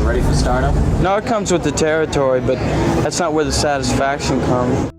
You ready for stardom? No, it comes with the territory, but that's not where the satisfaction comes.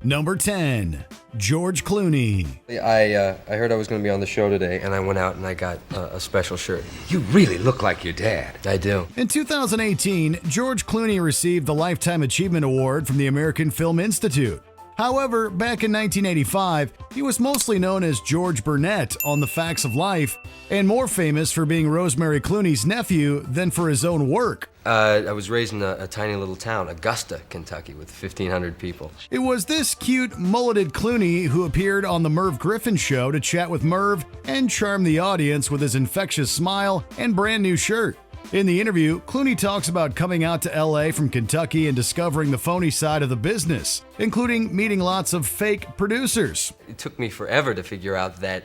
Number 10, George Clooney. I heard I was going to be on the show today, and I went out and I got a special shirt. You really look like your dad. I do. In 2018, George Clooney received the Lifetime Achievement Award from the American Film Institute. However, back in 1985, he was mostly known as George Burnett on The Facts of Life, and more famous for being Rosemary Clooney's nephew than for his own work. I was raised in a tiny little town, Augusta, Kentucky, with 1,500 people. It was this cute, mulleted Clooney who appeared on The Merv Griffin Show to chat with Merv and charm the audience with his infectious smile and brand new shirt. In the interview, Clooney talks about coming out to LA from Kentucky and discovering the phony side of the business, including meeting lots of fake producers. It took me forever to figure out that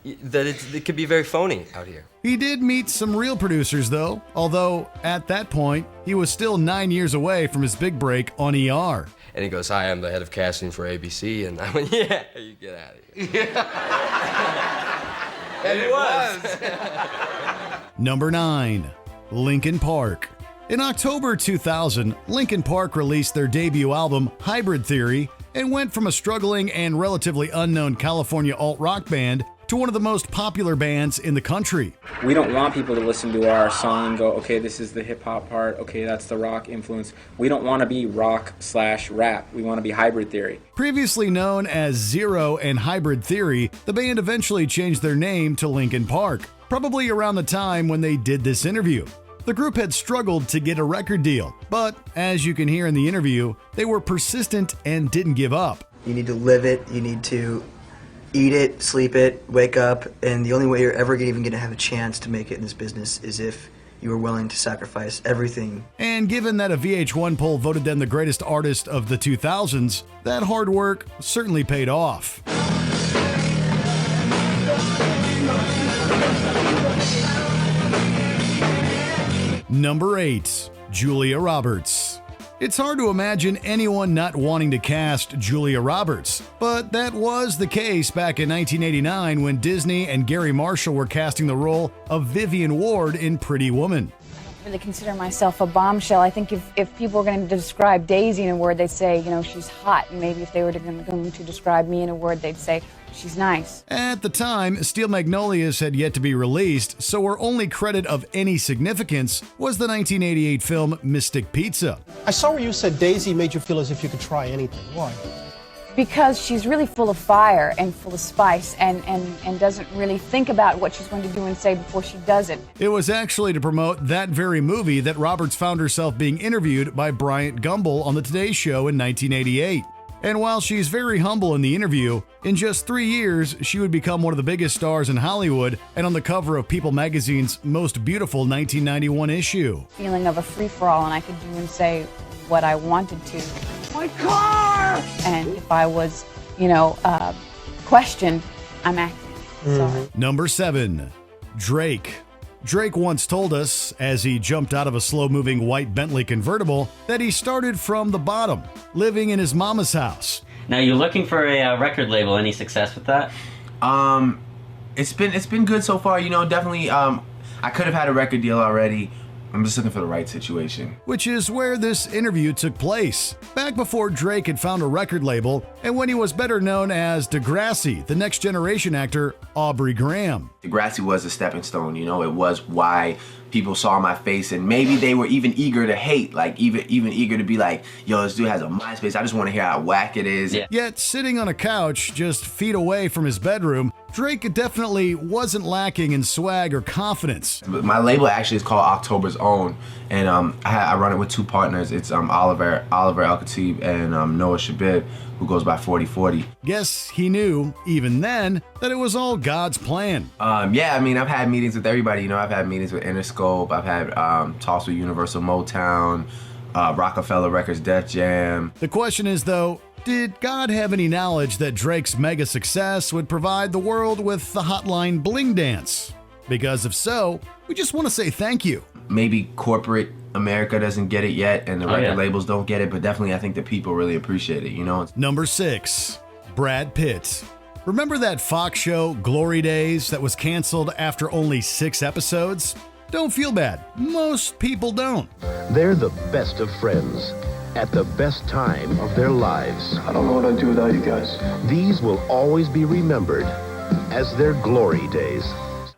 it could be very phony out here. He did meet some real producers, though, although at that point, he was still 9 years away from his big break on ER. And he goes, "Hi, I'm the head of casting for ABC," and I went, "Yeah, you get out of here." And it was. Number 9, Linkin Park. In October 2000, Linkin Park released their debut album, Hybrid Theory, and went from a struggling and relatively unknown California alt-rock band to one of the most popular bands in the country. We don't want people to listen to our song and go, okay, this is the hip-hop part, okay, that's the rock influence. We don't want to be rock/rap. We want to be Hybrid Theory. Previously known as Zero and Hybrid Theory, the band eventually changed their name to Linkin Park, probably around the time when they did this interview. The group had struggled to get a record deal, but as you can hear in the interview, they were persistent and didn't give up. You need to live it, you need to eat it, sleep it, wake up, and the only way you're ever even going to have a chance to make it in this business is if you are willing to sacrifice everything. And given that a VH1 poll voted them the greatest artist of the 2000s, that hard work certainly paid off. Number 8, Julia Roberts. It's hard to imagine anyone not wanting to cast Julia Roberts, but that was the case back in 1989 when Disney and Gary Marshall were casting the role of Vivian Ward in Pretty Woman. I really consider myself a bombshell. I think if people were going to describe Daisy in a word, they'd say, you know, she's hot. And maybe if they were going to describe me in a word, they'd say, she's nice. At the time, Steel Magnolias had yet to be released, so her only credit of any significance was the 1988 film Mystic Pizza. I saw where you said Daisy made you feel as if you could try anything. Why? Because she's really full of fire and full of spice and doesn't really think about what she's going to do and say before she does it. It was actually to promote that very movie that Roberts found herself being interviewed by Bryant Gumbel on the Today Show in 1988. And while she's very humble in the interview, in just 3 years, she would become one of the biggest stars in Hollywood and on the cover of People magazine's Most Beautiful 1991 issue. Feeling of a free-for-all, and I could do and say what I wanted to. My car! And if I was, questioned, I'm acting. Sorry. Number 7, Drake. Drake once told us, as he jumped out of a slow-moving white Bentley convertible, that he started from the bottom, living in his mama's house. Now, you're looking for a record label. Any success with that? It's been good so far. Definitely. I could have had a record deal already. I'm just looking for the right situation. Which is where this interview took place, back before Drake had found a record label, and when he was better known as Degrassi, the Next Generation actor Aubrey Graham. Degrassi was a stepping stone, it was why people saw my face, and maybe they were even eager to hate, like even eager to be like, yo, this dude has a MySpace, I just want to hear how whack it is. Yeah. Yet, sitting on a couch just feet away from his bedroom, Drake definitely wasn't lacking in swag or confidence. My label actually is called October's Own, and I run it with two partners. It's Oliver El-Khatib and Noah Shabib, who goes by 4040. Guess he knew, even then, that it was all God's plan. Yeah, I've had meetings with everybody. I've had meetings with Interscope, I've had talks with Universal Motown, Rockefeller Records Def Jam. The question is, though, did God have any knowledge that Drake's mega success would provide the world with the Hotline Bling dance? Because if so, we just want to say thank you. Maybe corporate America doesn't get it yet, and the record labels don't get it, but definitely I think the people really appreciate it, Number 6, Brad Pitt. Remember that Fox show, Glory Days, that was canceled after only 6 episodes? Don't feel bad. Most people don't. They're the best of friends at the best time of their lives. I don't know what I'd do without you guys. These will always be remembered as their glory days.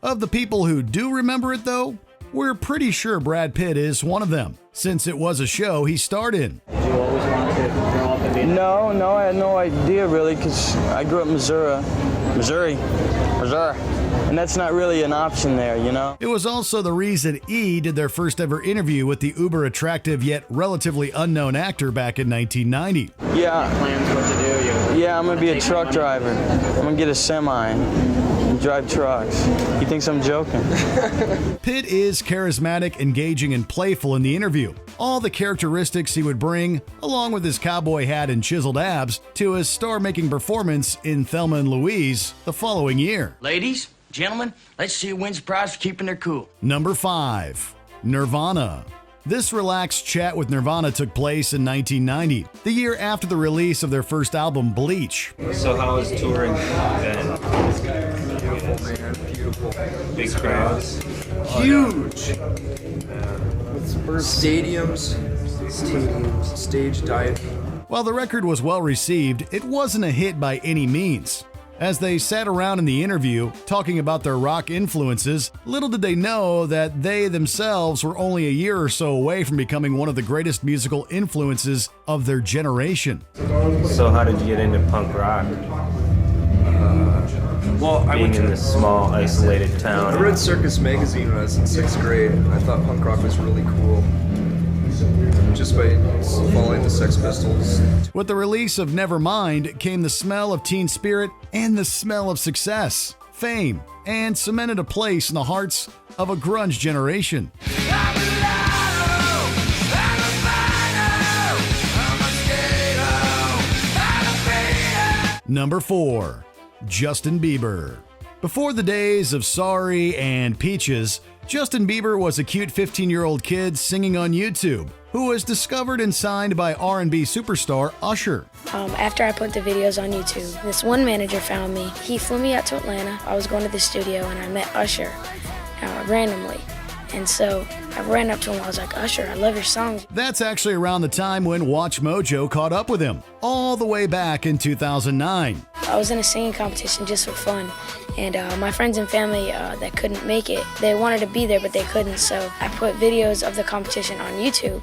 Of the people who do remember it, though, we're pretty sure Brad Pitt is one of them, since it was a show he starred in. Did you always want to grow up and be No, I had no idea really, because I grew up in Missouri. And that's not really an option there, you know? It was also the reason E! did their first ever interview with the uber attractive yet relatively unknown actor back in 1990. Yeah. plans what to do? Yeah, I'm gonna be a truck driver. I'm gonna get a semi and drive trucks. He thinks I'm joking. Pitt is charismatic, engaging, and playful in the interview. All the characteristics he would bring, along with his cowboy hat and chiseled abs, to his star-making performance in Thelma and Louise the following year. Ladies, gentlemen, let's see who wins the prize for keeping their cool. Number 5. Nirvana. This relaxed chat with Nirvana took place in 1990, the year after the release of their first album, Bleach. So how was touring then? Beautiful, man. Beautiful. Big crowds. Huge. Stadiums, stage dive. While the record was well received, it wasn't a hit by any means. As they sat around in the interview, talking about their rock influences, little did they know that they themselves were only a year or so away from becoming one of the greatest musical influences of their generation. So how did you get into punk rock? Well, I Being in this small, isolated town. I read Circus Magazine when I was in 6th grade, and I thought punk rock was really cool. Just by following the Sex Pistols. With the release of Nevermind came the smell of teen spirit and the smell of success, fame, and cemented a place in the hearts of a grunge generation. Number 4. Justin Bieber. Before the days of Sorry and Peaches, Justin Bieber was a cute 15-year-old kid singing on YouTube, who was discovered and signed by R&B superstar Usher. After I put the videos on YouTube, this one manager found me. He flew me out to Atlanta. I was going to the studio and I met Usher randomly. And so I ran up to him. I was like, Usher, I love your songs. That's actually around the time when Watch Mojo caught up with him, all the way back in 2009. I was in a singing competition just for fun. And my friends and family that couldn't make it, they wanted to be there, but they couldn't. So I put videos of the competition on YouTube.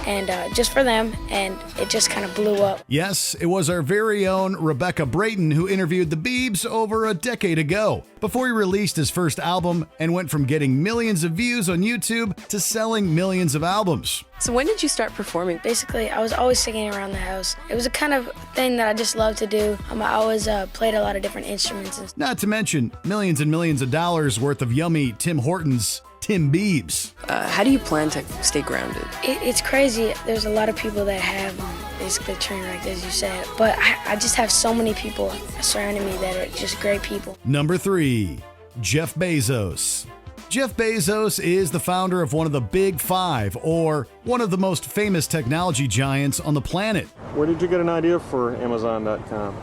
And just for them, and it just kind of blew up. Yes, it was our very own Rebecca Brayton who interviewed the Biebs over a decade ago, before he released his first album and went from getting millions of views on YouTube to selling millions of albums. So when did you start performing? Basically, I was always singing around the house. It was a kind of thing that I just loved to do. I always played a lot of different instruments. Not to mention millions and millions of dollars worth of yummy Tim Hortons Tim Biebs. How do you plan to stay grounded? It's crazy. There's a lot of people that have basically train wrecked, as you said. But I just have so many people surrounding me that are just great people. Number 3. Jeff Bezos. Jeff Bezos is the founder of one of the Big Five, or one of the most famous technology giants on the planet. Where did you get an idea for Amazon.com?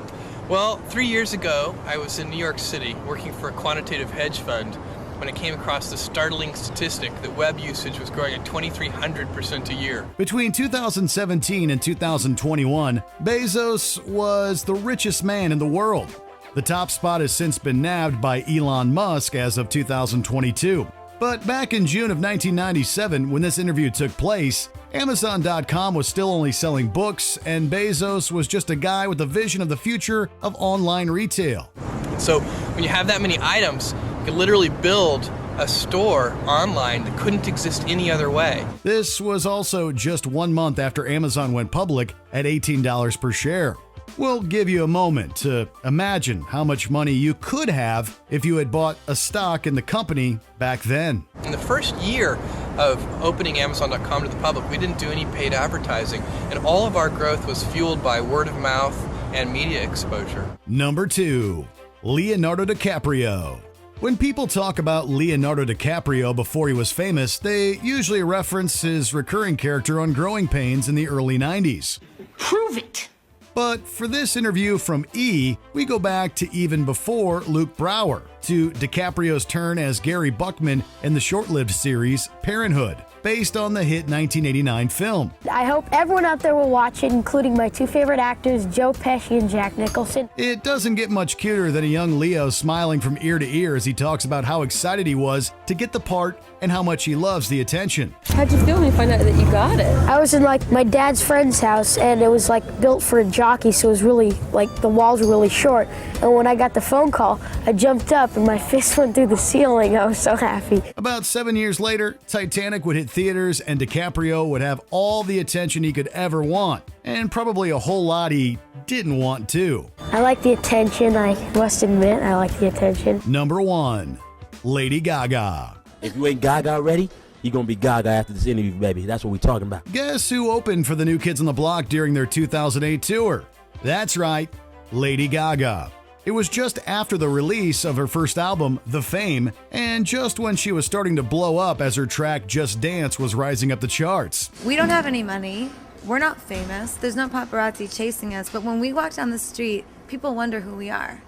Well, 3 years ago, I was in New York City working for a quantitative hedge fund when I came across the startling statistic that web usage was growing at 2,300% a year. Between 2017 and 2021, Bezos was the richest man in the world. The top spot has since been nabbed by Elon Musk as of 2022. But back in June of 1997, when this interview took place, Amazon.com was still only selling books, and Bezos was just a guy with a vision of the future of online retail. So when you have that many items, you can literally build a store online that couldn't exist any other way. This was also just 1 month after Amazon went public at $18 per share. We'll give you a moment to imagine how much money you could have if you had bought a stock in the company back then. In the first year of opening Amazon.com to the public, we didn't do any paid advertising, and all of our growth was fueled by word of mouth and media exposure. Number 2. Leonardo DiCaprio. When people talk about Leonardo DiCaprio before he was famous, they usually reference his recurring character on Growing Pains in the early 90s. Prove it! But for this interview from E, we go back to even before Luke Brower, to DiCaprio's turn as Gary Buckman in the short-lived series Parenthood, based on the hit 1989 film. I hope everyone out there will watch it, including my two favorite actors, Joe Pesci and Jack Nicholson. It doesn't get much cuter than a young Leo smiling from ear to ear as he talks about how excited he was to get the part and how much he loves the attention. How'd you feel when you found out that you got it? I was in like my dad's friend's house, and it was like built for a jockey, so it was really like the walls were really short. And when I got the phone call, I jumped up and my fist went through the ceiling. I was so happy. About 7 years later, Titanic would hit theaters and DiCaprio would have all the attention he could ever want, and probably a whole lot he didn't want too. I like the attention, I must admit, I like the attention. Number 1, Lady Gaga. If you ain't Gaga already, you're gonna be Gaga after this interview, baby. That's what we're talking about. Guess who opened for the New Kids on the Block during their 2008 tour? That's right, Lady Gaga. It was just after the release of her first album, The Fame, and just when she was starting to blow up as her track Just Dance was rising up the charts. We don't have any money. We're not famous. There's no paparazzi chasing us. But when we walk down the street, people wonder who we are.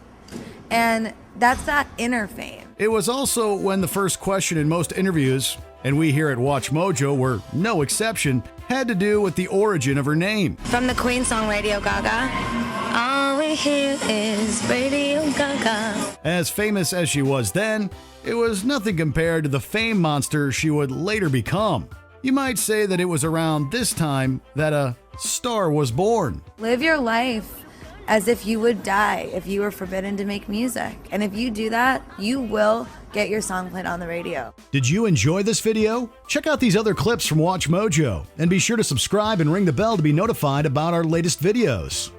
And that's that inner fame. It was also when the first question in most interviews, and we here at Watch Mojo were no exception, had to do with the origin of her name. From the Queen song Radio Gaga. All we hear is Radio Gaga. As famous as she was then, it was nothing compared to the fame monster she would later become. You might say that it was around this time that a star was born. Live your life as if you would die if you were forbidden to make music. And if you do that, you will get your song played on the radio. Did you enjoy this video? Check out these other clips from Watch Mojo, and be sure to subscribe and ring the bell to be notified about our latest videos.